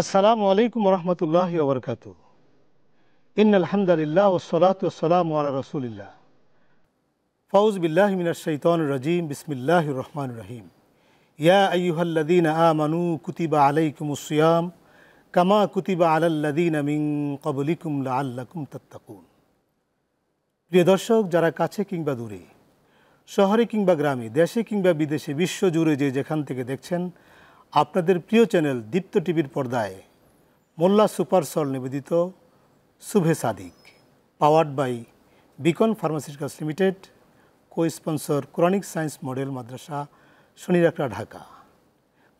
আসসালামু আলাইকুম রহমতুল্লাহি ওয়া বারাকাতুহু। ইন্নাল হামদালিল্লাহ ওয়াসসালাতু ওয়াসসালামু আলা রাসূলিল্লাহ। ফাউযু বিল্লাহি মিনাশ শাইতানির রাজীম। বিসমিল্লাহির রহমানির রহিম। ইয়া আইয়ুহাল্লাযীনা আমানু কুতিবা আলাইকুমুস সিয়াম কামা কুতিবা আলাল্লাযীনা মিন ক্বাবলিকুম লাআল্লাকুম তাত্তাকুন। প্রিয় দর্শক, যারা কাছে কিংবা দূরে, শহরে কিংবা গ্রামে, দেশে কিংবা বিদেশে, বিশ্বজুড়ে যে যেখান থেকে দেখছেন, আপনাদের প্রিয় চ্যানেল দীপ্ত টিভির পর্দায় মোল্লা সুপার সল নিবেদিত Subhe Sadiq, powered by Beacon pharmaceuticals limited, co sponsor Quranic science model Madrasa, Shanir Akhra, Dhaka.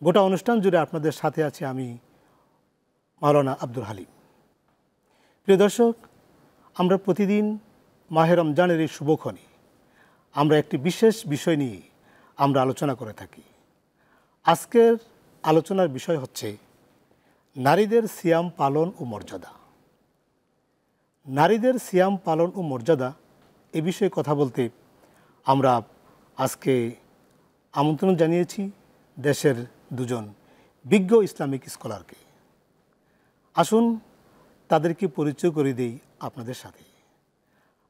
গোটা অনুষ্ঠান জুড়ে আপনাদের সাথে আছি আমি, মাওলানা আব্দুল হালিম। প্রিয় দর্শক, আমরা প্রতিদিন মাহে রমজানের এই শুভক্ষণে আমরা একটি বিশেষ বিষয় নিয়ে আমরা আলোচনা করে থাকি। আজকের আলোচনার বিষয় হচ্ছে নারীদের সিয়াম পালন ও মর্যাদা। নারীদের সিয়াম পালন ও মর্যাদা এ বিষয়ে কথা বলতে আমরা আজকে আমন্ত্রণ জানিয়েছি দেশের দুজন বিজ্ঞ ইসলামিক স্কলারকে। আসুন তাদেরকে পরিচয় করে দিই আপনাদের সাথে।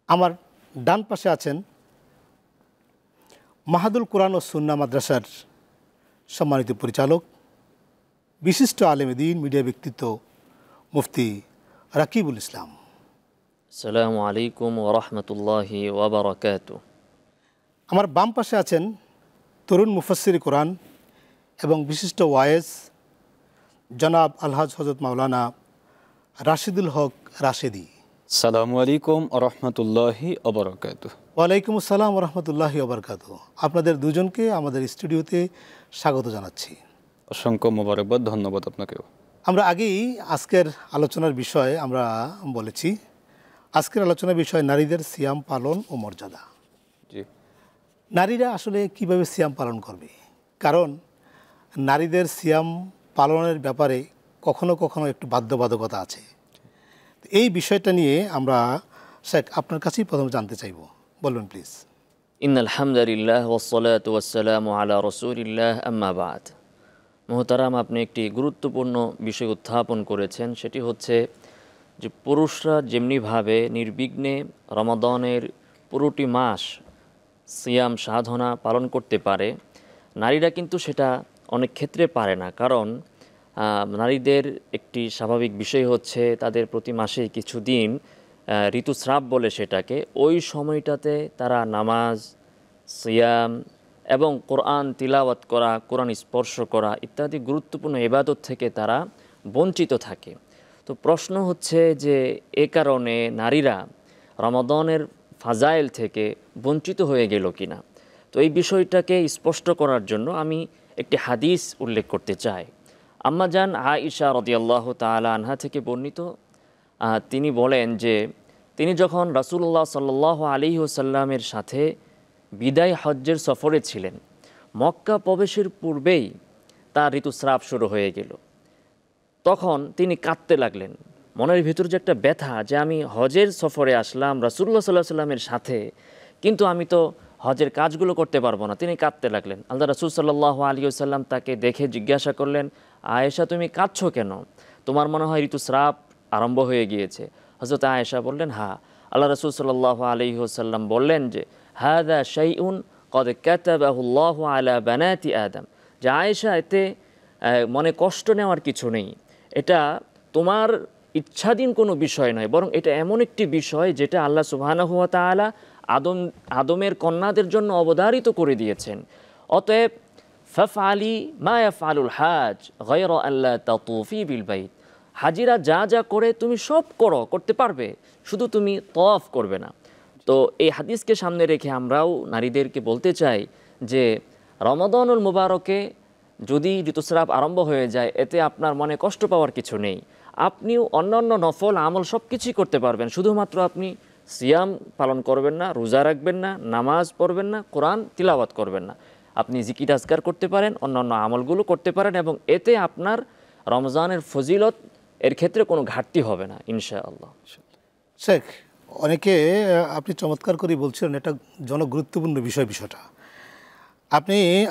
আমার ডান পাশে আছেন মাহাদুল কোরআন ও সুন্নাহ মাদ্রাসার সম্মানিত পরিচালক, বিশিষ্ট আলেম দ্বীন, মিডিয়া ব্যক্তিত্ব মুফতি রাকিবুল ইসলাম। আসসালামু আলাইকুম ওয়া রাহমাতুল্লাহি ওয়া বারাকাতুহু। আমার বাম পাশে আছেন তরুণ মুফাসসির কোরআন এবং বিশিষ্ট ওয়ায়েজ জনাব আলহাজ হযরত মাওলানা রাশিদুল হক রাশেদী। আসসালামু আলাইকুম ওয়া রাহমাতুল্লাহি ওয়া বারাকাতুহু। ওয়ালাইকুম আসসালাম ওয়া রাহমাতুল্লাহি ওয়া বারাকাতুহু। আপনাদের দুজনকে আমাদের স্টুডিওতে স্বাগত জানাচ্ছি। অসংখ্য মোবারকবাদ, ধন্যবাদ আপনাকেও। আমরা আগেই আজকের আলোচনার বিষয় আমরা বলেছি। আজকের আলোচনার বিষয় নারীদের সিয়াম পালন ও মর্যাদা। জি, নারীরা আসলে কিভাবে সিয়াম পালন করবে? কারণ নারীদের সিয়াম পালনের ব্যাপারে কখনো কখনো একটু বাধ্যবাধকতা আছে। এই বিষয়টা নিয়ে আমরা শেখ আপনার কাছেই প্রথম জানতে চাইব, বলবেন প্লিজ। ইন্নাল হামদালিল্লাহ ওয়াসসালাতু ওয়াসসালামু আলা রাসূলিল্লাহ, আম্মা বাদ। মুহতারাম, আপনি একটি গুরুত্বপূর্ণ বিষয় উত্থাপন করেছেন। সেটি হচ্ছে যে পুরুষরা যেমনিভাবে নির্বিঘ্নে রমাদানের পুরোটি মাস সিয়াম সাধনা পালন করতে পারে, নারীরা কিন্তু সেটা অনেক ক্ষেত্রে পারে না। কারণ নারীদের একটি স্বাভাবিক বিষয় হচ্ছে তাদের প্রতি মাসে কিছু দিন ঋতুস্রাব বলে সেটাকে, ওই সময়টাতে তারা নামাজ, সিয়াম এবং কোরআন তিলাওয়াত করা, কোরআন স্পর্শ করা ইত্যাদি গুরুত্বপূর্ণ ইবাদত থেকে তারা বঞ্চিত থাকে। তো প্রশ্ন হচ্ছে যে এ কারণে নারীরা রমাদানের ফাজাইল থেকে বঞ্চিত হয়ে গেল কিনা। তো এই বিষয়টাকে স্পষ্ট করার জন্য আমি একটি হাদিস উল্লেখ করতে চাই। আম্মাজান আয়েশা রাদিয়াল্লাহু তাআলা আনহা থেকে বর্ণিত, তিনি বলেন যে তিনি যখন রাসূলুল্লাহ সাল্লাল্লাহু আলাইহি ওয়াসাল্লামের সাথে বিদায় হজ্জের সফরে ছিলেন, মক্কা প্রবেশের পূর্বেই তার ঋতুস্রাব শুরু হয়ে গেল। তখন তিনি কাঁদতে লাগলেন। মনের ভিতর যে একটা ব্যথা, যে আমি হজের সফরে আসলাম রাসূলুল্লাহ সাল্লাল্লাহু আলাইহি ওয়াসাল্লামের সাথে, কিন্তু আমি তো হজের কাজগুলো করতে পারবো না। তিনি কাঁদতে লাগলেন। আল্লাহ রাসূল সাল্লাল্লাহু আলাইহি ওয়াসাল্লাম তাকে দেখে জিজ্ঞাসা করলেন, আয়েশা, তুমি কাঁদছো কেন? তোমার মনে হয় ঋতুস্রাব আরম্ভ হয়ে গিয়েছে। হযরত আয়েশা বললেন, হ্যাঁ। আল্লাহ রাসূল সাল্লাল্লাহু আলাইহি ওয়াসাল্লাম বললেন যে হাযা শাইউন ক্বাদ কাতাবাহুল্লাহু আলা বানাতি আদম, যে আয়েশা, এতে মনে কষ্ট নেওয়ার কিছু নেই। এটা তোমার ইচ্ছাধীন কোনো বিষয় নয়, বরং এটা এমন একটি বিষয় যেটা আল্লাহ সুবহানাহু ওয়া তাআলা আদমের কন্যাদের জন্য অবধারিত করে দিয়েছেন। অতএব ফাফআলি মা ইয়াফআলুল হাজ গায়রা আল্লা তাতুফি বিল বাইত, হাজিরা যা যা করে তুমি সব করতে পারবে, শুধু তুমি তওয়াফ করবে না। তো এই হাদিসকে সামনে রেখে আমরাও নারীদেরকে বলতে চাই যে রমাদানুল মুবারকে যদি ঋতুস্রাব আরম্ভ হয়ে যায়, এতে আপনার মনে কষ্ট পাওয়ার কিছু নেই। আপনিও অন্যান্য নফল আমল সব কিছুই করতে পারবেন, শুধুমাত্র আপনি সিয়াম পালন করবেন না, রোজা রাখবেন না, নামাজ পড়বেন না, কোরআন তিলাওয়াত করবেন না। আপনি জিকির আজকার করতে পারেন, অন্যান্য আমলগুলো করতে পারেন, এবং এতে আপনার রমজানের ফজিলত এর ক্ষেত্রে কোনো ঘাটতি হবে না ইনশাআল্লাহ। শেখ, অনেকে আপনি চমৎকার করে বলছিলেন, এটা জনগুরুত্বপূর্ণ বিষয়টা।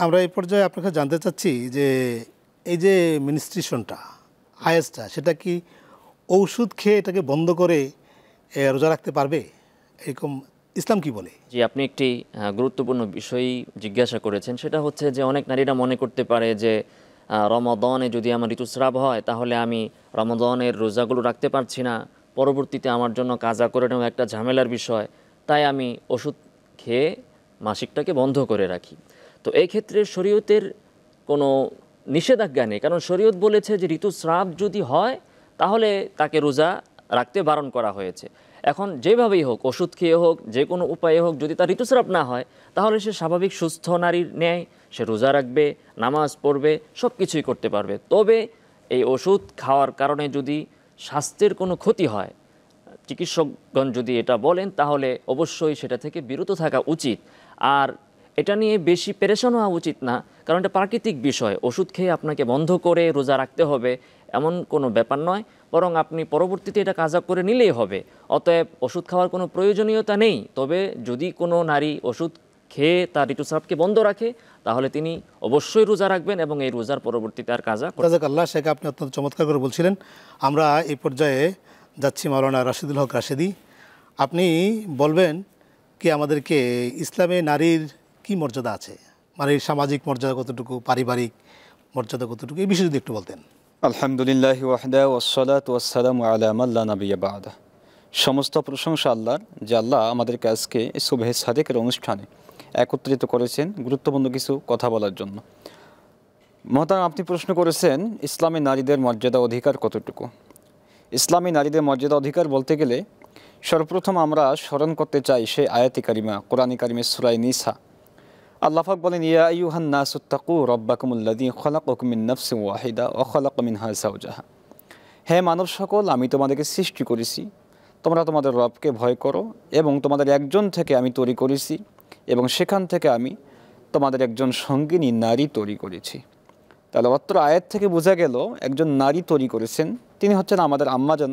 আমরা এই পর্যায়ে আপনার কাছে জানতে চাচ্ছি যে এই যে মিনিস্ট্রেশনটা হায়েস্টটা, সেটা কি ঔষধ খেয়ে এটাকে বন্ধ করে রোজা রাখতে পারবে? এরকম ইসলাম কি বলে? জি, আপনি একটি গুরুত্বপূর্ণ বিষয়ই জিজ্ঞাসা করেছেন। সেটা হচ্ছে যে অনেক নারীরা মনে করতে পারে যে রমাদানে যদি আমার ঋতুস্রাব হয় তাহলে আমি রমাদানের রোজাগুলো রাখতে পারছি না, পরবর্তীতে আমার জন্য কাজা করে নেওয়া একটা ঝামেলার বিষয়, তাই আমি ওষুধ খেয়ে মাসিকটাকে বন্ধ করে রাখি। তো এই ক্ষেত্রে শরীয়তের কোনো নিষেধাজ্ঞা নেই, কারণ শরীয়ত বলেছে যে ঋতুস্রাব যদি হয় তাহলে তাকে রোজা রাখতে বারণ করা হয়েছে। এখন যেভাবেই হোক, ওষুধ খেয়ে হোক, যে কোনো উপায়ে হোক, যদি তার ঋতুস্রাব না হয় তাহলে সে স্বাভাবিক সুস্থ নারীর ন্যায় সে রোজা রাখবে, নামাজ পড়বে, সব কিছুই করতে পারবে। তবে এই ওষুধ খাওয়ার কারণে যদি স্বাস্থ্যের কোনো ক্ষতি হয়, চিকিৎসকগণ যদি এটা বলেন, তাহলে অবশ্যই সেটা থেকে বিরত থাকা উচিত। আর এটা নিয়ে বেশি পেরেশান হওয়া উচিত না, কারণ এটা প্রাকৃতিক বিষয়। ওষুধ খেয়ে আপনাকে বন্ধ করে রোজা রাখতে হবে এমন কোনো ব্যাপার নয়, বরং আপনি পরবর্তীতে এটা কাজা করে নিলেই হবে। অতএব ওষুধ খাওয়ার কোনো প্রয়োজনীয়তা নেই। তবে যদি কোনো নারী ওষুধ খেয়ে তার ঋতুস্রাবকে বন্ধ রাখে তাহলে তিনি অবশ্যই রোজা রাখবেন এবং এই রোজার পরবর্তীতে আর কাজা করবেন। জাযাকাল্লাহ শেখ, আপনি অত্যন্ত চমৎকার করে বলছিলেন। আমরা এই পর্যায়ে যাচ্ছি মাওলানা রাশিদুল হক রাশেদি। আপনি বলবেন কি আমাদেরকে ইসলামে নারীর কি মর্যাদা আছে, নারীর সামাজিক মর্যাদা কতটুকু, পারিবারিক মর্যাদা কতটুকু, এই বিষয়ে যদি একটু বলতেন। আলহামদুলিল্লাহ ওয়াহদা ওয়াসসালাতু ওয়াসসালামু আলা মান লা নাবিয়্যা বা'দা। সমস্ত প্রশংসা আল্লাহর, যে আল্লাহ আমাদেরকে আজকে এই সুবহে সাদেকের অনুষ্ঠানে একত্রিত করেছেন গুরুত্বপূর্ণ কিছু কথা বলার জন্য। মহতারাম, আপনি প্রশ্ন করেছেন ইসলামী নারীদের মর্যাদা অধিকার কতটুকু। ইসলামী নারীদের মর্যাদা অধিকার বলতে গেলে সর্বপ্রথম আমরা স্মরণ করতে চাই সেই আয়াতি কারিমা, কোরআন কারিমের সূরা নিসা। আল্লাহ পাক বলেন, ইয়া আইয়ুহান নাসুত্তাকু রাব্বাকুমুল্লাযী খালাকাকুম মিন নাফসিন ওয়াহিদা ওয়া খালাকা মিনহা যাওজাহা। হে মানব সকল, আমি তোমাদেরকে সৃষ্টি করেছি, তোমরা তোমাদের রবকে ভয় করো, এবং তোমাদের একজন থেকে আমি তৈরি করেছি, এবং সেখান থেকে আমি তোমাদের একজন সঙ্গিনী নারী তৈরি করেছি। তাহলে অত্র আয়াত থেকে বোঝা গেল একজন নারী তৈরি করেছেন, তিনি হচ্ছেন আমাদের আম্মাজান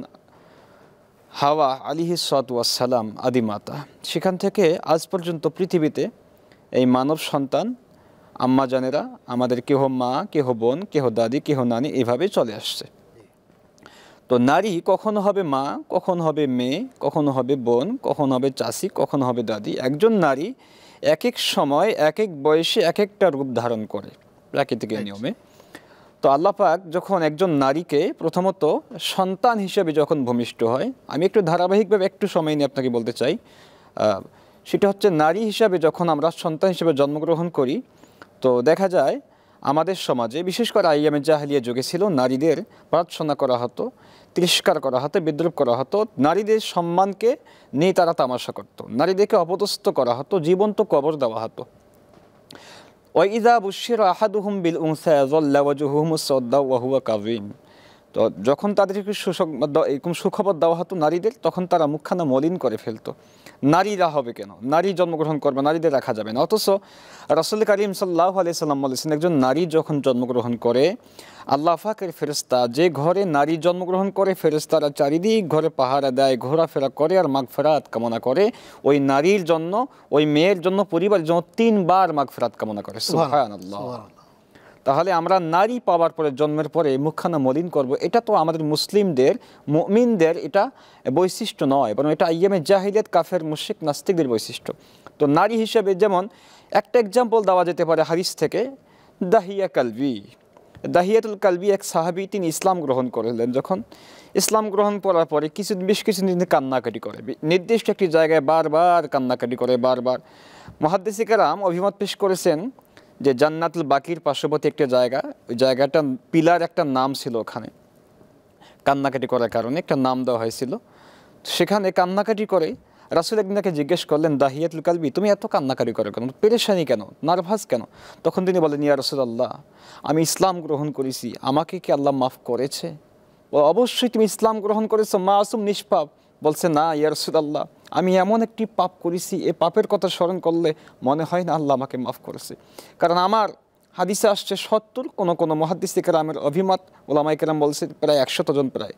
হাওয়া আলিহিসসালাতু ওয়াসসালাম, আদিমাতা। সেখান থেকে আজ পর্যন্ত পৃথিবীতে এই মানব সন্তান আম্মাজানেরা আমাদের কেহ মা, কেহ বোন, কেহ দাদি, কেহ নানি, এভাবে চলে আসছে। তো নারী কখনো হবে মা, কখনো হবে মেয়ে, কখনো হবে বোন, কখনো হবে চাচি, কখনো হবে দাদি। একজন নারী এক এক সময় এক এক বয়সে এক একটা রূপ ধারণ করে প্রাকৃতিক নিয়মে। তো আল্লাহ পাক যখন একজন নারীকে প্রথমত সন্তান হিসেবে যখন ভূমিষ্ঠ হয়, আমি একটু ধারাবাহিকভাবে একটু সময় নিয়ে আপনাকে বলতে চাই, সেটা হচ্ছে নারী হিসাবে যখন আমরা সন্তান হিসেবে জন্মগ্রহণ করি, তো দেখা যায় আমাদের সমাজে, বিশেষ করে আইয়ামে জাহেলিয়া যুগে ছিল, নারীদের ভর্ৎসনা করা হতো, তিরস্কার করা হতো, বিদ্রুপ করা হতো, নারীদের সম্মানকে নিয়ে তারা তামাশা করত, নারীদেরকে অপদস্থ করা হতো, জীবন্ত কবর দেওয়া হতো। ওয়াইযা বুশিরা আহাদুহুম বিল উনসা যাল্লা ওয়াজহুহু মুসওয়াদ্দা ওয়া হুয়া কাযীম। তো যখন তাদেরকে এরকম সুখবর দেওয়া হতো নারীদের, তখন তারা মুখখানা মলিন করে ফেলতো। নারীরা হবে কেন, নারী জন্মগ্রহণ করবে, নারীদের রাখা যাবে না। অথচ রাসূল করিম সাল্লাল্লাহু আলাইহি সাল্লাম বলেছেন, একজন নারী যখন জন্মগ্রহণ করে, আল্লাহ পাকের ফেরেশতা যে ঘরে নারী জন্মগ্রহণ করে, ফেরেশতারা চারিদিক ঘরে পাহারা দেয়, ঘোরাফেরা করে আর মাগফিরাত কামনা করে। ওই নারীর জন্য, ওই মেয়ের জন্য, পরিবারের জন্য 3 বার মাগফিরাত কামনা করে। সুবহানাল্লাহ। তাহলে আমরা নারী পাওয়ার পরে, জন্মের পরে মুখখানা মলিন করব, এটা তো আমাদের মুসলিমদের, মুমিনদের এটা বৈশিষ্ট্য নয়, বরং এটা আইয়ামে জাহিলিয়াত, কাফের, মুশরিক, নাস্তিকদের বৈশিষ্ট্য। তো নারী হিসেবে যেমন একটা এক্সাম্পল দেওয়া যেতে পারে হাদিস থেকে, দাহিয়া কালবি। দাহিয়াতুল কালবি এক সাহাবী, তিনি ইসলাম গ্রহণ করলেন। যখন ইসলাম গ্রহণ করার পরে বেশ কিছুদিন কান্নাকাটি করে, নির্দিষ্ট একটি জায়গায় বারবার কান্নাকাটি করে, বারবার। মুহাদ্দিস কিরাম অভিমত পেশ করেছেন যে জান্নাতুল বাকির পার্শ্ববর্তী একটা জায়গা, ওই জায়গাটা পিলার একটা নাম ছিল, ওখানে কান্নাকাটি করার কারণে একটা নাম দেওয়া হয়েছিল। সেখানে কান্নাকাটি করে রাসূল একদিনকে জিজ্ঞেস করলেন, দাহিয়াতুল কালবি, তুমি এত কান্নাকাটি করো কেন, পেরেশানি কেন, নার্ভাস কেন? তখন তিনি বলেন, ইয়া রাসূলুল্লাহ, আমি ইসলাম গ্রহণ করেছি, আমাকে কি আল্লাহ মাফ করেছে? ও অবশ্যই তুমি ইসলাম গ্রহণ করেছো, মাসুম, নিষ্পাপ। বলছে, না ইয়া রাসূলুল্লাহ, আমি এমন একটি পাপ করেছি, এই পাপের কথা স্মরণ করলে মনে হয় না আল্লাহ আমাকে মাফ করেছে। কারণ আমার হাদিসে আসছে 70, কোনো মুহাদ্দিস কিরামের অভিমত, ওলামায়ে কিরাম বলছে প্রায় 100 জন প্রায়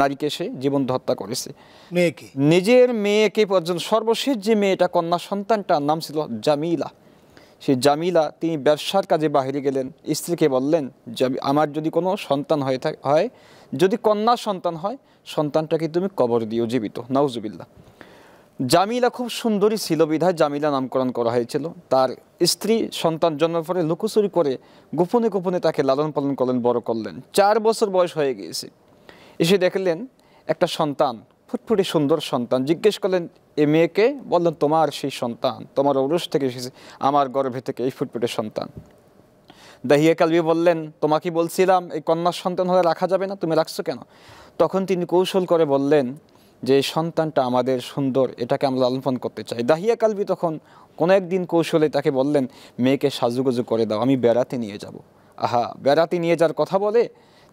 নারীকে সে জীবন্ত হত্যা করেছে, মেয়েকে, নিজের মেয়েকে পর্যন্ত। সর্বশেষ যে মেয়েটা, কন্যা সন্তানটার নাম ছিল জামিলা। সেই জামিলা তিনি ব্যবসার কাজে বাহিরে গেলেন, স্ত্রীকে বললেন যে আমার যদি কোনো সন্তান হয়, যদি কন্যা সন্তান হয়, সন্তানটাকে তুমি কবর দিও জীবিত। নাউজুবিল্লাহ। জামিলা খুব সুন্দরী ছিল বিধায় জামিলা নামকরণ করা হয়েছিল। তার স্ত্রী সন্তান জন্মের পরে লুকোচুরি করে গোপনে গোপনে তাকে লালন পালন করলেন, বড় করলেন। 4 বছর বয়স হয়ে গিয়েছে। এসে দেখলেন একটা সন্তান, ফুটফুটে সুন্দর সন্তান। জিজ্ঞেস করলেন এ মেয়েকে, বললেন তোমার সেই সন্তান, তোমার ঔরস থেকে এসেছে, আমার গর্ভে থেকে এই ফুটফুটে সন্তান। দাহিয়া কালবি বললেন তোমাকে বলছিলাম এই কন্যার সন্তান হলে রাখা যাবে না, তুমি রাখছো কেন? তখন তিনি কৌশল করে বললেন যে এই সন্তানটা আমাদের সুন্দর, এটাকে আমরা লালন পালন করতে চাই। দাহিয়া কালবি তখন কোনো একদিন কৌশলে তাকে বললেন মেয়েকে সাজুগুজু করে দাও, আমি বেড়াতে নিয়ে যাব। আহা, বেড়াতে নিয়ে যাওয়ার কথা বলে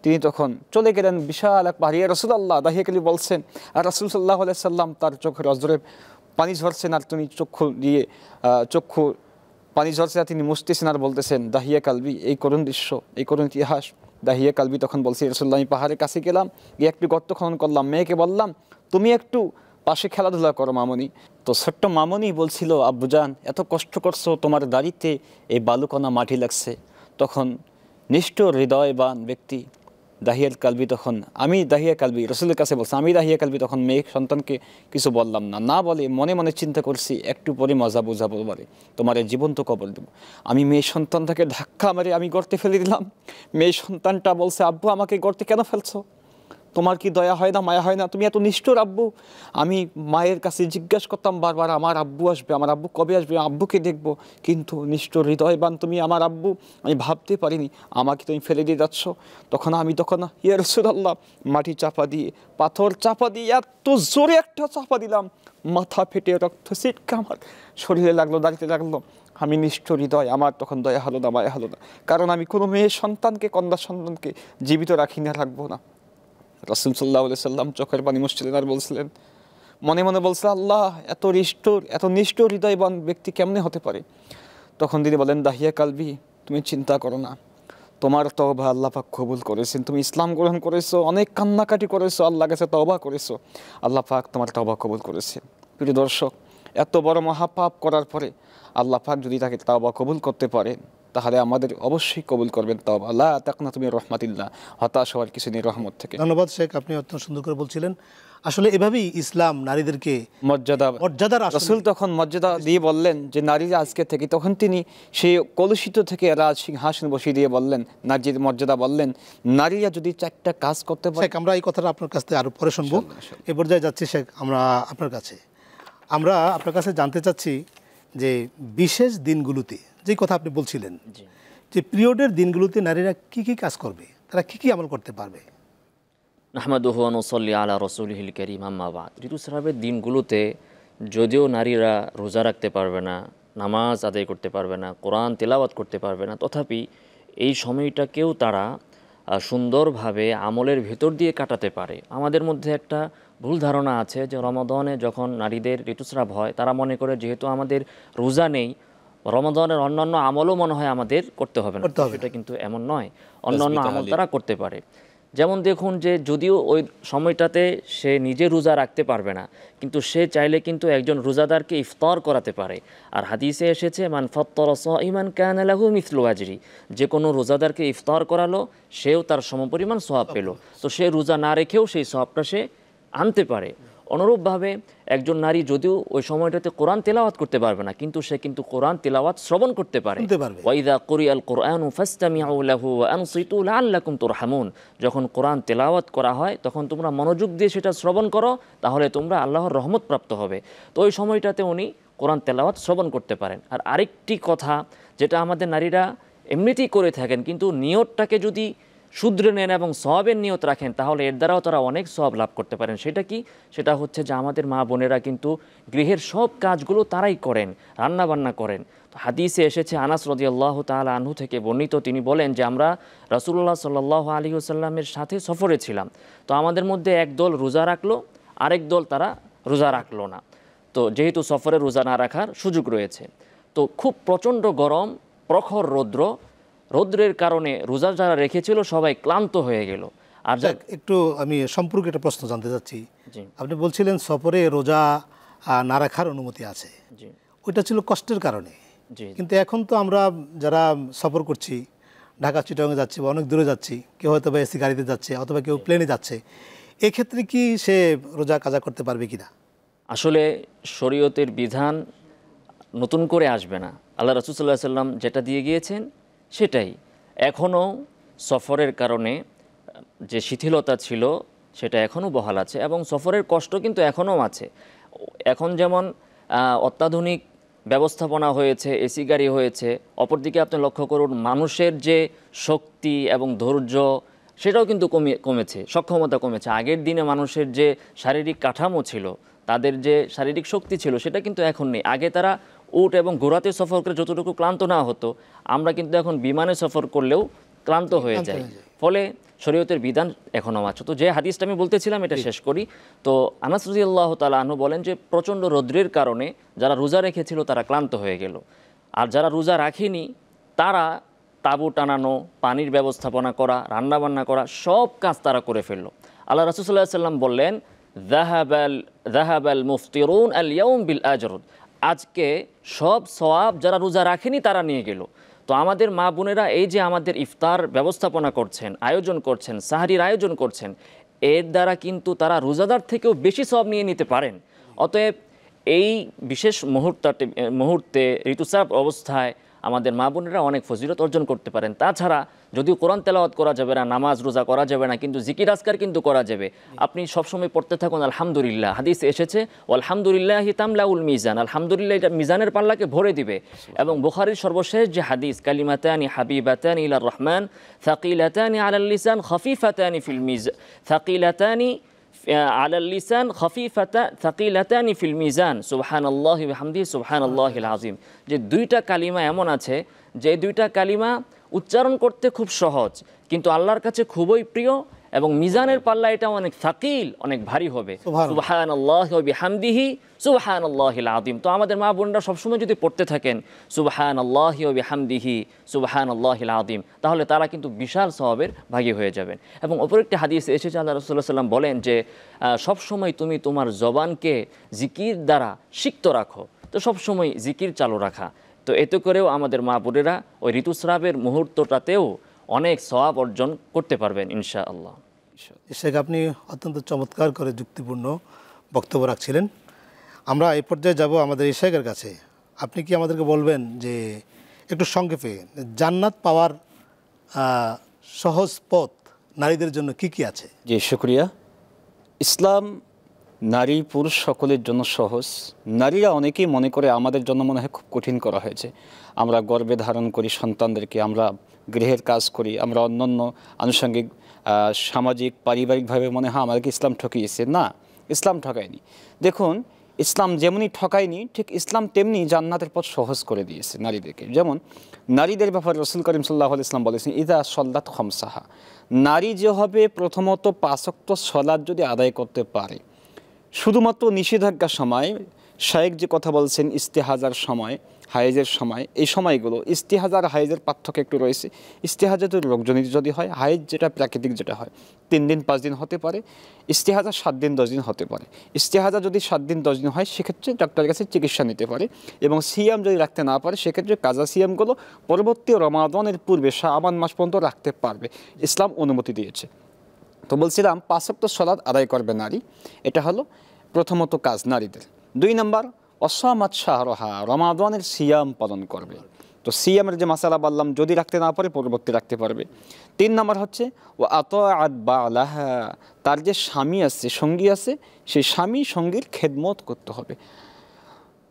তিনি তখন চলে গেলেন বিশাল এক পাহাড়ি। রাসূলুল্লাহ, দাহিয়া কালবি বলছেন, আর রাসূল সাল্লাল্লাহু আলাইহি সাল্লাম তার চোখের অজরে পানি ঝরছেন, আর তিনি চক্ষু পানি ঝরছে, তিনি মুছতেছেন আর বলতেছেন দাহিয়া কালবি, এই করুণ দৃশ্য, এই করুণ ইতিহাস। দাহিয়া কালবি তখন বলছে রাসূলুল্লাহ, আমি পাহাড়ের কাছে গেলাম, গিয়ে একটু গর্ত খনন করলাম, মেয়েকে বললাম তুমি একটু পাশে খেলাধুলা করো মামনি। তো ছোট্ট মামনি বলছিল আব্বুজান এত কষ্ট করছো, তোমার দাড়িতে এই বালুকণা মাটি লাগছে। তখন নিষ্ঠুর হৃদয়বান ব্যক্তি দাহিয়া কালবি তখন, আমি দাহিয়া কালবি রাসূলের কাছে বলছি, আমি দাহিয়া কালবি তখন মেয়ে সন্তানকে কিছু বললাম না বলে মনে মনে চিন্তা করছি একটু পরে মজা বোঝাবো বলে তোমার জীবন্ত কবর দেবো। আমি মেয়ে সন্তানটাকে ধাক্কা মারে আমি গর্তে ফেলে দিলাম। মেয়ে সন্তানটা বলছে আব্বু আমাকে গর্তে কেন ফেলছো, তোমার কি দয়া হয় না, মায়া হয় না, তুমি এত নিষ্ঠুর আব্বু। আমি মায়ের কাছে জিজ্ঞাসা করতাম বারবার আমার আব্বু আসবে, আমার আব্বু কবে আসবে, আব্বুকে দেখবো, কিন্তু নিষ্ঠুর হৃদয়বান তুমি আমার আব্বু, আমি ভাবতে পারিনি আমাকে তুমি ফেলে দিয়ে যাচ্ছ। তখন ইয়া রাসূলুল্লাহ মাটি চাপা দিয়ে, পাথর চাপা দিয়ে এত জোরে একটা চাপা দিলাম, মাথা ফেটে রক্ত ছিটকে আমার শরীরে লাগলো, দাঁড়িতে লাগলো। আমি নিষ্ঠুর হৃদয়, আমার তখন দয়া হলো না, মায়া হলো না, কারণ আমি কোনো মেয়ে সন্তানকে, কন্যা সন্তানকে জীবিত রাখি না, রাখবো না। রাসূল সাল্লাল্লাহু আলাইহি সাল্লাম চোখের পানি মুছছিলেন আর বলছিলেন, মনে মনে বলছিলেন আল্লাহ এত নিষ্ঠুর হৃদয়বান ব্যক্তি কেমনে হতে পারে। তখন তিনি বলেন দাহিয়া কালবি তুমি চিন্তা করো না, তোমার তওবা আল্লাহ পাক কবুল করেছেন, তুমি ইসলাম গ্রহণ করেছো, অনেক কান্নাকাটি করেছো, আল্লাহর কাছে তওবা করেছো, আল্লাহ পাক তোমার তওবা কবুল করেছেন। প্রিয় দর্শক, এত বড় মহাপাপ করার পরে আল্লাহ পাক যদি তাকে তওবা কবুল করতে পারেন তাহলে আমাদের অবশ্যই কবুল করবেন তওবা। লা তাকনাতু মির রাহমাতিল্লাহ, হতাশ হওয়ার কিছু নেই রহমত থেকে। ধন্যবাদ শেখ, আপনি অত্যন্ত সুন্দর করে বলছিলেন। আসলে এভাবেই ইসলাম নারীদেরকে মর্যাদার রাসূল তখন মর্যাদা দিয়ে বললেন যে নারীরা আজকে থেকে, তখন তিনি সেই কলুষিত থেকে রাজ সিংহাসন বসিয়ে দিয়ে বললেন, নারীর মর্যাদা বললেন, নারীরা যদি 4টা কাজ করতে পারে। শেখ, আমরা এই কথাটা আপনার কাছ থেকে আরো পরে শুনবো। এ পর্যায়ে যাচ্ছি শেখ আমরা আপনার কাছে জানতে চাচ্ছি যে বিশেষ দিনগুলোতে যে কথা আপনি বলছিলেন যে পিরিয়ডের দিনগুলোতে নারীরা কি কি কাজ করবে, তারা কি কি আমল করতে পারবে। নাহমাদুহু ওয়া নুসাল্লি আলা রাসূলিহিল কারীম, আম্মা বাদ। ঋতুস্রাবের দিনগুলোতে যদিও নারীরা রোজা রাখতে পারবে না, নামাজ আদায় করতে পারবে না, কোরআন তেলাওয়াত করতে পারবে না, তথাপি এই সময়টাকেও তারা সুন্দরভাবে আমলের ভেতর দিয়ে কাটাতে পারে। আমাদের মধ্যে একটা ভুল ধারণা আছে যে রমাদানে যখন নারীদের ঋতুস্রাব হয় তারা মনে করে যেহেতু আমাদের রোজা নেই, রমাদানের অন্যান্য আমলও মনে হয় আমাদের করতে হবে না। সেটা কিন্তু এমন নয়, অন্যান্য আমল তারা করতে পারে। যেমন দেখুন যে যদিও ওই সময়টাতে সে নিজে রোজা রাখতে পারবে না, কিন্তু সে চাইলে কিন্তু একজন রোজাদারকে ইফতার করাতে পারে। আর হাদিসে এসেছে মান ফাত্তারা সাইমান কানা লাহু মিসলু আজরি, যে কোনো রোজাদারকে ইফতার করালো সেও তার সমপরিমাণ সওয়াব পেল। তো সে রোজা না রেখেও সেই সওয়াবটা সে আনতে পারে। অনুরূপভাবে একজন নারী যদিও ওই সময়টাতে কোরআন তেলাওয়াত করতে পারবে না, কিন্তু সে কিন্তু কোরআন তেলাওয়াত শ্রবণ করতে পারে। ওয়াইদা কুরিয়াল কুরআনু ফাসতামিউ লাহু ওয়া আনসিতু লাআল্লাকুম তুরহামুন, যখন কোরআন তেলাওয়াত করা হয় তখন তোমরা মনোযোগ দিয়ে সেটা শ্রবণ করো, তাহলে তোমরা আল্লাহর রহমত প্রাপ্ত হবে। তো ওই সময়টাতে উনি কোরআন তেলাওয়াত শ্রবণ করতে পারেন। আর আরেকটি কথা যেটা আমাদের নারীরা এমনিতেই করে থাকেন, কিন্তু নিয়তটাকে যদি শুধরে নেন এবং সওয়াবের নিয়ত রাখেন তাহলে এর দ্বারাও তারা অনেক সওয়াব লাভ করতে পারেন। সেটা কি? সেটা হচ্ছে যে আমাদের মা বোনেরা কিন্তু গৃহের সব কাজগুলো তারাই করেন, রান্না বান্না করেন। তো হাদিসে এসেছে আনাস রাদিয়াল্লাহু তাআলা আনহু থেকে বর্ণিত, তিনি বলেন যে আমরা রাসূলুল্লাহ সাল্লাল্লাহু আলাইহি ওয়াসাল্লামের সাথে সফরে ছিলাম। তো আমাদের মধ্যে এক দল রোজা রাখলো, আরেক দল তারা রোজা রাখলো না। তো যেহেতু সফরে রোজা না রাখার সুযোগ রয়েছে, তো খুব প্রচণ্ড গরম, প্রখর রৌদ্রের কারণে রোজা যারা রেখেছিল সবাই ক্লান্ত হয়ে গেল। আর একটু আমি সম্পর্কে একটা প্রশ্ন জানতে চাচ্ছি। আপনি বলছিলেন সফরে রোজা না রাখার অনুমতি আছে, ওইটা ছিল কষ্টের কারণে, জি কিন্তু এখন তো আমরা যারা সফর করছি, ঢাকা চিটাগাং যাচ্ছি বা অনেক দূরে যাচ্ছি, কেউ হয়তো বা এসি গাড়িতে যাচ্ছে অথবা কেউ প্লেনে যাচ্ছে, এক্ষেত্রে কি সে রোজা কাজা করতে পারবে কিনা? আসলে শরীয়তের বিধান নতুন করে আসবে না। আল্লাহ রাসূল সাল্লাল্লাহু আলাইহি সাল্লাম যেটা দিয়ে গিয়েছেন সেটাই। এখনও সফরের কারণে যে শিথিলতা ছিল সেটা এখনও বহাল আছে এবং সফরের কষ্ট কিন্তু এখনও আছে। এখন যেমন অত্যাধুনিক ব্যবস্থাপনা হয়েছে, এসি গাড়ি হয়েছে, অপরদিকে আপনি লক্ষ্য করুন মানুষের যে শক্তি এবং ধৈর্য সেটাও কিন্তু কমেছে, সক্ষমতা কমেছে। আগের দিনে মানুষের যে শারীরিক কাঠামো ছিল, তাদের যে শারীরিক শক্তি ছিল সেটা কিন্তু এখন নেই। আগে তারা উট এবং ঘোড়াতে সফর করে যতটুকু ক্লান্ত না হতো, আমরা কিন্তু এখন বিমানে সফর করলেও ক্লান্ত হয়ে যাই। ফলে শরীয়তের বিধান এখনও আছে। তো যে হাদিসটা আমি বলতেছিলাম এটা শেষ করি। তো আনাস রাদিয়াল্লাহু তাআলা আনহু বলেন যে প্রচণ্ড রৌদ্রের কারণে যারা রোজা রেখেছিল তারা ক্লান্ত হয়ে গেল, আর যারা রোজা রাখেনি তারা তাঁবু টানানো, পানির ব্যবস্থাপনা করা, রান্নাবান্না করা সব কাজ তারা করে ফেললো। আল্লাহ রাসূল সাল্লাল্লাহু আলাইহি সাল্লাম বললেন যাহাবাল মুফতিরুন আল ইয়াউম বিল আজর, আজকে সব সওয়াব যারা রোজা রাখেনি তারা নিয়ে গেল। তো আমাদের মা বোনেরা এই যে আমাদের ইফতার ব্যবস্থাপনা করছেন, আয়োজন করছেন, সাহরির আয়োজন করছেন, এর দ্বারা কিন্তু তারা রোজাদার থেকেও বেশি সওয়াব নিয়ে নিতে পারেন। অতএব এই বিশেষ মুহূর্তে ঋতুস্রাব অবস্থায় আমাদের মা বোনেরা অনেক ফজিলত অর্জন করতে পারেন। তাছাড়া যদিও কোরআন তেলাওয়াত করা যাবে না, নামাজ রোজা করা যাবে না, কিন্তু জিকির আজকার কিন্তু করা যাবে। আপনি সবসময় পড়তে থাকুন আলহামদুলিল্লাহ। হাদিস এসেছে আলহামদুলিল্লাহি তামলাউল মিজান, আলহামদুলিল্লাহ এটা মিজানের পাল্লাকে ভরে দিবে। এবং বুখারীর সর্বশেষ যে হাদিস, কালিমাতানি হাবিবাতানি ইলার রহমান সাকিলাতানি আলাল লিসান খাফিফাতানি ফিল মিজান, সাকিলাতানি আলাল লিসান থাকিলাতানি ফিল মিজান সুবহানাল্লাহি ওয়া বিহামদিহি সুবহানাল্লাহিল আযীম। যে দুইটা কালিমা এমন আছে যে দুইটা কালিমা উচ্চারণ করতে খুব সহজ, কিন্তু আল্লাহর কাছে খুবই প্রিয় এবং মিজানের পাল্লা এটা অনেক থাকিল, অনেক ভারী হবে। সুবহানাল্লাহি ওয়া বিহামদিহি সুবহানাল্লাহিল আযীম। তো আমাদের মা বোনরা সবসময় যদি পড়তে থাকেন সুবহানাল্লাহি ওয়া বিহামদিহি সুবহানাল্লাহিল আযীম, তাহলে তারা কিন্তু বিশাল সওয়াবের ভাগী হয়ে যাবেন। এবং অপর একটি হাদিসে এসেছে আল্লাহ রাসূলুল্লাহ সাল্লাল্লাহু আলাইহি ওয়াসাল্লাম বলেন যে সবসময় তুমি তোমার জবানকে জিকির দ্বারা সিক্ত রাখো। তো সবসময় জিকির চালু রাখা, তো এতে করেও আমাদের মা বোনেরা ওই ঋতুস্রাবের মুহূর্তটাতেও অনেক সওয়াব অর্জন করতে পারবেন ইনশাআল্লাহ। শেখ, আপনি অত্যন্ত চমৎকার করে যুক্তিপূর্ণ বক্তব্য রাখছিলেন। আমরা এই পর্যায়ে যাব আমাদের এই শেখের কাছে। আপনি কি আমাদেরকে বলবেন যে একটু সংক্ষেপে জান্নাত পাওয়ার সহজ পথ নারীদের জন্য কি কি আছে? জি, শুকরিয়া। ইসলাম নারী পুরুষ সকলের জন্য সহজ। নারীরা অনেকেই মনে করে আমাদের জন্য মনে হয় খুব কঠিন করা হয়েছে। আমরা গর্ভে ধারণ করি সন্তানদেরকে, আমরা গৃহের কাজ করি, আমরা অন্যান্য আনুষঙ্গিক সামাজিক পারিবারিকভাবে মনে হয় আমাদেরকে ইসলাম ঠকিয়েছে। না, ইসলাম ঠকায়নি। দেখুন, ইসলাম যেমনই ঠকায়নি, ঠিক ইসলাম তেমনি জান্নাতের পথ সহজ করে দিয়েছে নারীদেরকে। যেমন নারীদের ব্যাপারে রাসূল করিম সাল্লাল্লাহু আলাইহি ওয়াসাল্লাম বলেছেন, ইযা সাল্লাত খামসাহা, নারী যে হবে প্রথমত 5 ওয়াক্ত সালাত যদি আদায় করতে পারে, শুধুমাত্র নিষেধাজ্ঞার সময় শায়েখ যে কথা বলছেন ইস্তেহাজার সময়, হায়েজের সময়, এই সময়গুলো ইস্তেহাজা আর হায়েজের পার্থক্য একটু রয়েছে। ইস্তেহাজা তো রোগজনিত যদি হয়, হায়েজ যেটা প্রাকৃতিক যেটা হয় 3 দিন 5 দিন হতে পারে, ইস্তেহাজা 7 দিন 10 দিন হতে পারে। ইস্তেহাজা যদি 7 দিন 10 দিন হয় সেক্ষেত্রে ডাক্তারের কাছে চিকিৎসা নিতে পারে, এবং সিয়াম যদি রাখতে না পারে সেক্ষেত্রে কাজা সিয়ামগুলো পরবর্তী রমাদানের পূর্বে শাবান মাস পর্যন্ত রাখতে পারবে, ইসলাম অনুমতি দিয়েছে। তো বলছিলাম 5 ওয়াক্ত সালাত আদায় করবে নারী, এটা হলো প্রথমত কাজ নারীদের। 2 নম্বর অসামাত শাহরহা, রমাদানের সিয়াম পালন করবে। তো সিয়ামের যে মাসালা বললাম, যদি রাখতে না পারে পরবর্তী রাখতে পারবে। 3 নম্বর হচ্ছে ও আতাআত বালাহা, তার যে স্বামী আছে, সঙ্গী আছে, সেই স্বামী সঙ্গীর খেদমত করতে হবে।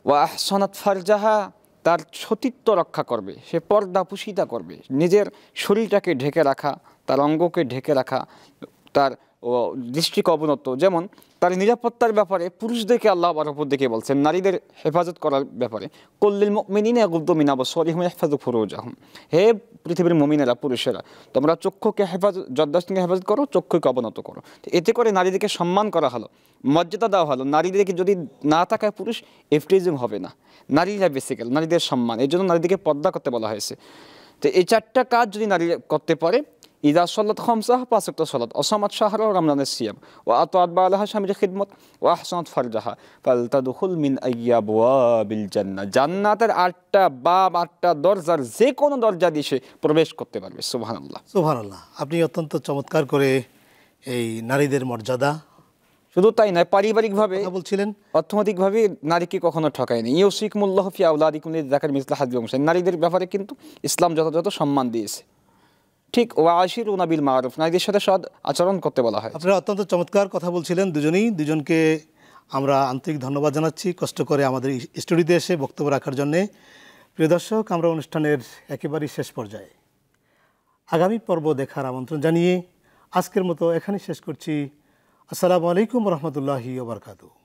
ওয়া আহসানাত ফারজাহা, তার সতীত্ব রক্ষা করবে, সে পর্দা পুশিদা করবে, নিজের শরীরটাকে ঢেকে রাখা, তার অঙ্গকে ঢেকে রাখা, তার দৃষ্টিকে অবনত। যেমন তার নিরাপত্তার ব্যাপারে পুরুষদেরকে আল্লাহ উপর দিকে বলছেন নারীদের হেফাজত করার ব্যাপারে, কুল্লিল মুমিনিনা ইয়াগুদ্দু মিন আবসারিহিম ওয়া ইয়াহফাযু ফুরুজাহুম, হে পৃথিবীর মুমিনেরা, পুরুষেরা, তোমরা চক্ষুকে হেফাজত, জদ্দাসকে হেফাজত করো, চক্ষুকে অবনত করো। এতে করে নারীদেরকে সম্মান করা হলো, মর্যাদা দেওয়া হলো। নারীদেরকে যদি না তাকায় পুরুষ, এফটিজম হবে না। নারীরা বেসিক্যাল, নারীদের সম্মান, এই জন্য নারীদেরকে পর্দা করতে বলা হয়েছে। তো এই 4টা কাজ যদি নারী করতে পারে, ইদা সল্লাত খামসাহ, 5 ওয়াক্ত সালাত, ওয়াসামাত শাহরা রমজানের সিয়াম, ওয়া আতাআত বালাহা স্বামীর খিদমত, ওয়া আহসানাত ফারজাহা, ফালতাদখুল মিন আইয়াবওয়াবিল জান্নাহ। জান্নাতের 8টা বাব, 8টা দরজার যে কোনো দরজা দিয়ে সে প্রবেশ করতে পারবে। সুবহানাল্লাহ। সুবহানাল্লাহ। আপনি অত্যন্ত চমৎকার করে এই নারীদের মর্যাদা, শুধু তাই নয়, পারিবারিকভাবে কথা বলছিলেন। অর্থনৈতিকভাবে নারীকে কখনো ঠকায়নি। ইউসিকুমুল্লাহু ফি আওলাদিকুম লিযাকারি মিসলু হাযযিল উনসায়াইন। নারীদের ব্যাপারে কিন্তু ইসলাম যথাযথ সম্মান দিয়েছে। ঠিক, ওয়া আশিরুনা বিল মারুফ, নারীদের সাথে সৎ আচরণ করতে বলা হয়। আপনারা অত্যন্ত চমৎকার কথা বলছিলেন দুজনেই। দুজনকে আমরা আন্তরিক ধন্যবাদ জানাচ্ছি কষ্ট করে আমাদের স্টুডিওতে এসে বক্তব্য রাখার জন্যে। প্রিয় দর্শক, আমরা অনুষ্ঠানের একেবারেই শেষ পর্যায়ে, আগামী পর্ব দেখার আমন্ত্রণ জানিয়ে আজকের মতো এখানে শেষ করছি। আসসালামু আলাইকুম রহমতুল্লাহি ওয়া বারাকাতুহু।